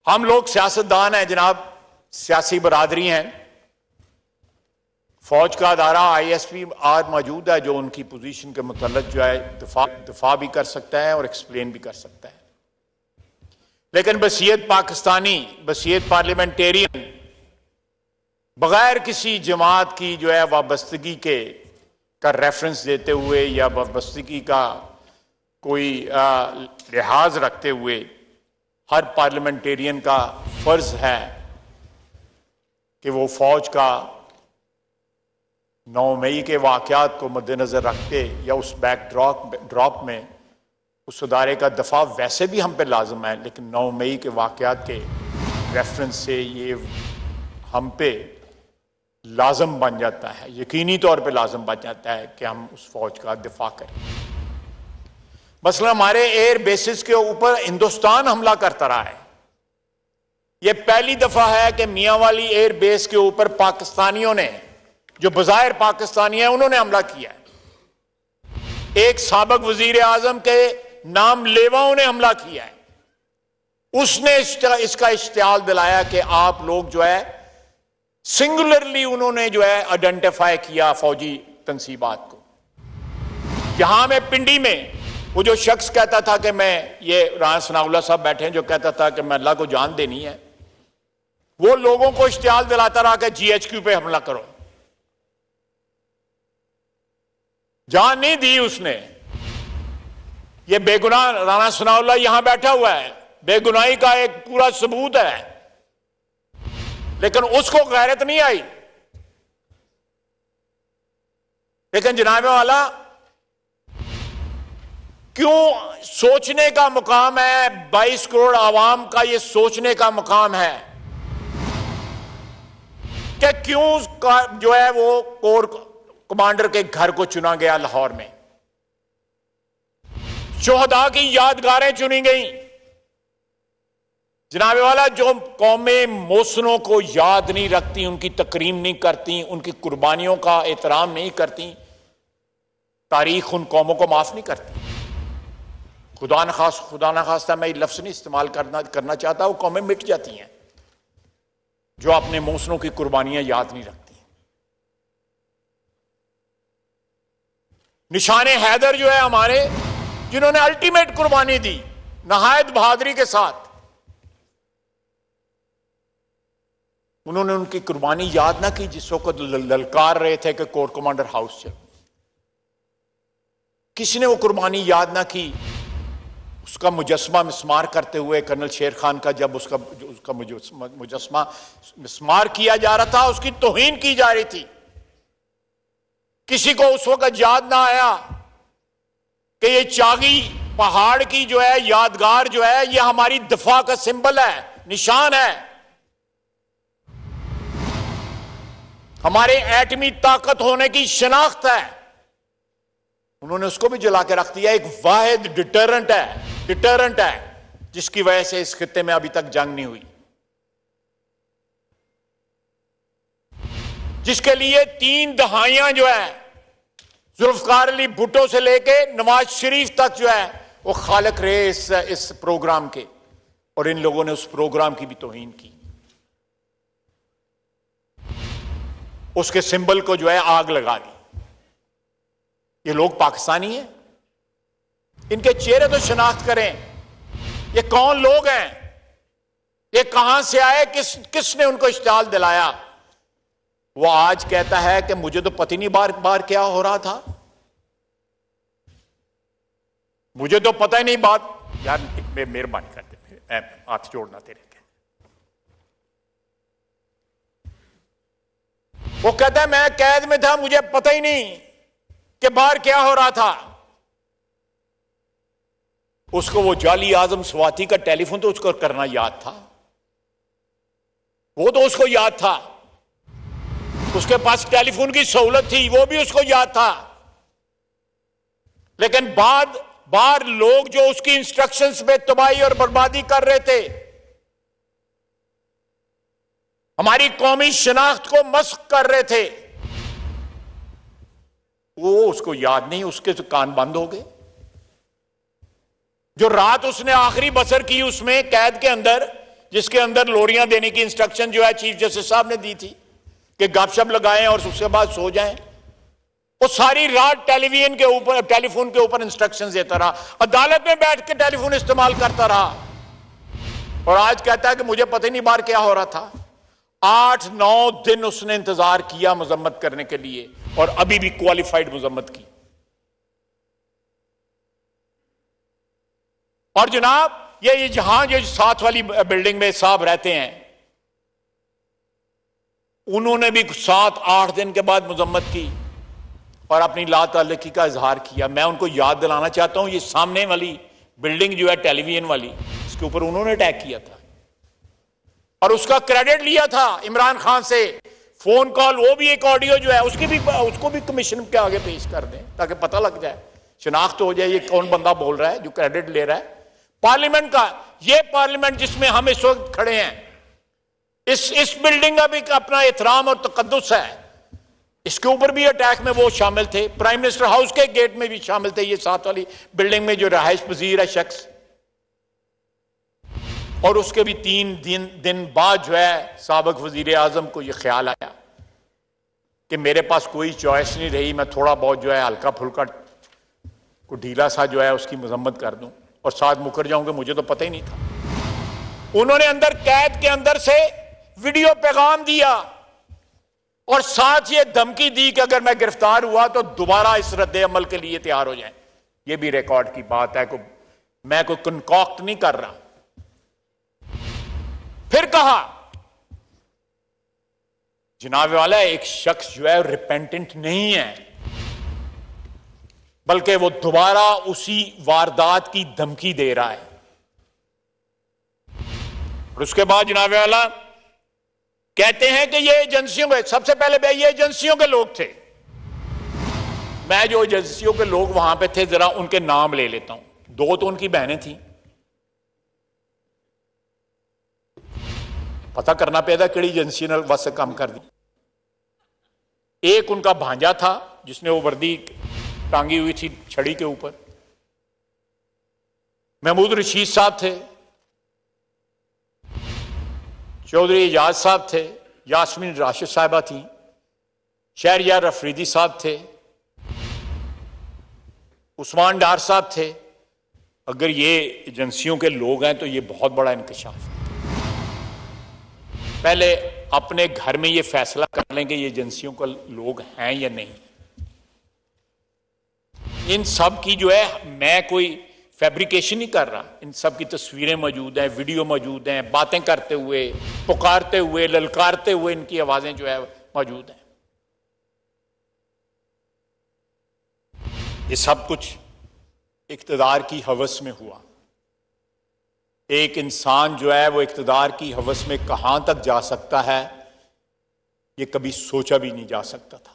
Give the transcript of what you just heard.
हम लोग सियासतदान हैं जनाब, सियासी बरादरी हैं। फौज का अदारा ISP आज मौजूद है जो उनकी पोजीशन के मुतल्लिक जो है दफा भी कर सकता है और एक्सप्लेन भी कर सकता है। लेकिन बसीयत पाकिस्तानी, बसीयत पार्लियामेंटेरियन बगैर किसी जमात की जो है वाबस्तगी के का रेफरेंस देते हुए या वाबस्तगी का कोई लिहाज रखते हुए हर पार्लियामेंटेरियन का फर्ज है कि वो फौज का 9 मई के वाकयात को मद्देनजर रखते या उस बैकड्रॉप में उस अदारे का दफा वैसे भी हम पे लाजम है, लेकिन 9 मई के वाकयात के रेफरेंस से ये हम पे लाजम बन जाता है, यकीनी तौर पे लाजम बन जाता है कि हम उस फौज का दिफा करें। मसलन हमारे एयर बेसिस के ऊपर हिंदुस्तान हमला करता रहा है। यह पहली दफा है कि मियांवाली एयर बेस के ऊपर पाकिस्तानियों ने, जो बजाहिर पाकिस्तानी है, उन्होंने हमला किया है। एक साबिक वजीर आजम के नाम लेवाओं ने हमला किया है। उसने इसका इश्तियाल दिलाया कि आप लोग जो है सिंगुलरली उन्होंने जो है आइडेंटिफाई किया फौजी तंसीबात को। यहां में पिंडी में वो जो शख्स कहता था कि मैं, ये राना सनाउल्लाह साहब बैठे हैं, जो कहता था कि मैं अल्लाह को जान देनी है, वो लोगों को इश्तियाल दिलाता रहा कि GHQ पे हमला करो। जान नहीं दी उसने। ये बेगुनाह राना सनाउल्लाह यहां बैठा हुआ है, बेगुनाही का एक पूरा सबूत है, लेकिन उसको गैरत नहीं आई। लेकिन जनाब वाला, क्यों सोचने का मुकाम है, 22 करोड़ आवाम का ये सोचने का मुकाम है कि क्यों जो है वो कोर कमांडर के घर को चुना गया लाहौर में, शोहदा की यादगारें चुनी गई। जनाब वाला, जो कौमें मोहसिनों को याद नहीं रखती, उनकी तकरीम नहीं करती, उनकी कुर्बानियों का एहतराम नहीं करती, तारीख उन कौमों को माफ नहीं करती। खुदा न खास्ता मैं ये लफ्ज नहीं इस्तेमाल करना चाहता, वो कौमें मिट जाती हैं जो अपने मोहसिनों की कुर्बानियां याद नहीं रखती। निशाने हैदर जो है हमारे, जिन्होंने अल्टीमेट कुर्बानी दी नहायत बहादुरी के साथ, उन्होंने उनकी कुर्बानी याद ना की जिस वक्त ललकार रहे थे कि कोर कमांडर हाउस चलो। किसी ने वो कुर्बानी याद ना की। उसका मुजस्मा मिस्मार करते हुए कर्नल शेर खान का, जब उसका मुजस्मा मिस्मार किया जा रहा था, उसकी तौहीन की जा रही थी। किसी को उस वक्त याद ना आया कि ये चागी पहाड़ की जो है यादगार जो है, ये हमारी दफा का सिंबल है, निशान है, हमारे एटमी ताकत होने की शनाख्त है। उन्होंने उसको भी जला के रख दिया। एक वाहिद डिटरेंट है जिसकी वजह से इस खित्ते में अभी तक जंग नहीं हुई, जिसके लिए 3 दहाइयां जो है जुल्फकार अली भुट्टो से लेके नवाज शरीफ तक जो है वो खालिक रहे इस प्रोग्राम के, और इन लोगों ने उस प्रोग्राम की भी तौहीन की। उसके सिंबल को जो है आग लगा दी। ये लोग पाकिस्तानी हैं, इनके चेहरे तो शनाख्त करें। ये कौन लोग हैं, ये कहां से आए, किसने उनको इश्तियाल दिलाया। वो आज कहता है कि मुझे तो पता नहीं बार बार क्या हो रहा था, मुझे तो पता ही नहीं बात। यार मेहरबानी करते, हाथ जोड़ना तेरे के। वो कहता है मैं कैद में था, मुझे पता ही नहीं कि बाहर क्या हो रहा था। उसको वो जाली आजम स्वाति का टेलीफोन तो उसको करना याद था, वो तो उसको याद था। उसके पास टेलीफोन की सहूलत थी, वो भी उसको याद था। लेकिन बार लोग जो उसकी इंस्ट्रक्शंस पे तबाही और बर्बादी कर रहे थे, हमारी कौमी शनाख्त को मस्क कर रहे थे, वो उसको याद नहीं। उसके तो कान बंद हो गए। जो रात उसने आखिरी बसर की उसमें कैद के अंदर, जिसके अंदर लोरियां देने की इंस्ट्रक्शन जो है चीफ जस्टिस साहब ने दी थी कि गपशप लगाएं और उसके बाद सो जाएं। वो सारी रात टेलीफोन के ऊपर इंस्ट्रक्शंस देता रहा, अदालत में बैठ के टेलीफोन इस्तेमाल करता रहा, और आज कहता है कि मुझे पता ही नहीं बाहर क्या हो रहा था। 8-9 दिन उसने इंतजार किया मजम्मत करने के लिए, और अभी भी क्वालिफाइड मजम्मत की। और जनाब ये जहां जो साथ वाली बिल्डिंग में साहब रहते हैं, उन्होंने भी 7-8 दिन के बाद मजम्मत की और अपनी ला ताल्लुकी का इजहार किया। मैं उनको याद दिलाना चाहता हूं, ये सामने वाली बिल्डिंग जो है टेलीविजन वाली, इसके ऊपर उन्होंने अटैक किया था और उसका क्रेडिट लिया था इमरान खान से। फोन कॉल, वो भी एक ऑडियो जो है उसको भी कमीशन के आगे पेश कर दें ताकि पता लग जाए, शिनाख्त हो जाए ये कौन बंदा बोल रहा है जो क्रेडिट ले रहा है। पार्लियामेंट का, ये पार्लियामेंट जिसमें हम इस वक्त खड़े हैं, इस बिल्डिंग का भी अपना एहतराम और तकद्दुस है, इसके ऊपर भी अटैक में वो शामिल थे। प्राइम मिनिस्टर हाउस के गेट में भी शामिल थे, ये साथ वाली बिल्डिंग में जो रहायश पजीर है शख्स। और उसके भी 3 दिन बाद जो है साबिक वजीर आजम को यह ख्याल आया कि मेरे पास कोई चॉइस नहीं रही, मैं थोड़ा बहुत जो है हल्का फुल्का को ढीला सा जो है उसकी मजम्मत कर दूं और साथ मुकर जाऊंगा, मुझे तो पता ही नहीं था। उन्होंने अंदर कैद के अंदर से वीडियो पैगाम दिया और साथ ये धमकी दी कि अगर मैं गिरफ्तार हुआ तो दोबारा इस रद्द अमल के लिए तैयार हो जाए। ये भी रिकॉर्ड की बात है, मैं कोई कंकॉक्ट नहीं कर रहा। फिर कहा जनाब वाला एक शख्स जो है रिपेंटेंट नहीं है, बल्कि वो दोबारा उसी वारदात की धमकी दे रहा है। और उसके बाद जनाब वाला कहते हैं कि ये एजेंसियों के, सबसे पहले ये एजेंसियों के लोग थे। मैं जो एजेंसियों के लोग वहां पे थे जरा उनके नाम ले लेता हूं। 2 तो उनकी बहनें थी, पता करना पेदा किड़ी एजेंसी ने वस काम कर दी। एक उनका भांजा था जिसने वो वर्दी टांगी हुई थी छड़ी के ऊपर। महमूद रशीद साहब थे, चौधरी एजाज साहब थे, यास्मीन राशिद साहिबा थी, शहरयार अफरीदी साहब थे, उस्मान डार साहब थे। अगर ये एजेंसियों के लोग हैं तो ये बहुत बड़ा इंकशाफ है। पहले अपने घर में ये फैसला कर लें कि ये एजेंसियों के लोग हैं या नहीं। इन सब की जो है, मैं कोई फैब्रिकेशन नहीं कर रहा, इन सब की तस्वीरें मौजूद हैं, वीडियो मौजूद हैं, बातें करते हुए, पुकारते हुए, ललकारते हुए इनकी आवाजें जो है मौजूद हैं। ये सब कुछ इक्तदार की हवस में हुआ। एक इंसान जो है वो इक्तदार की हवस में कहां तक जा सकता है, ये कभी सोचा भी नहीं जा सकता था।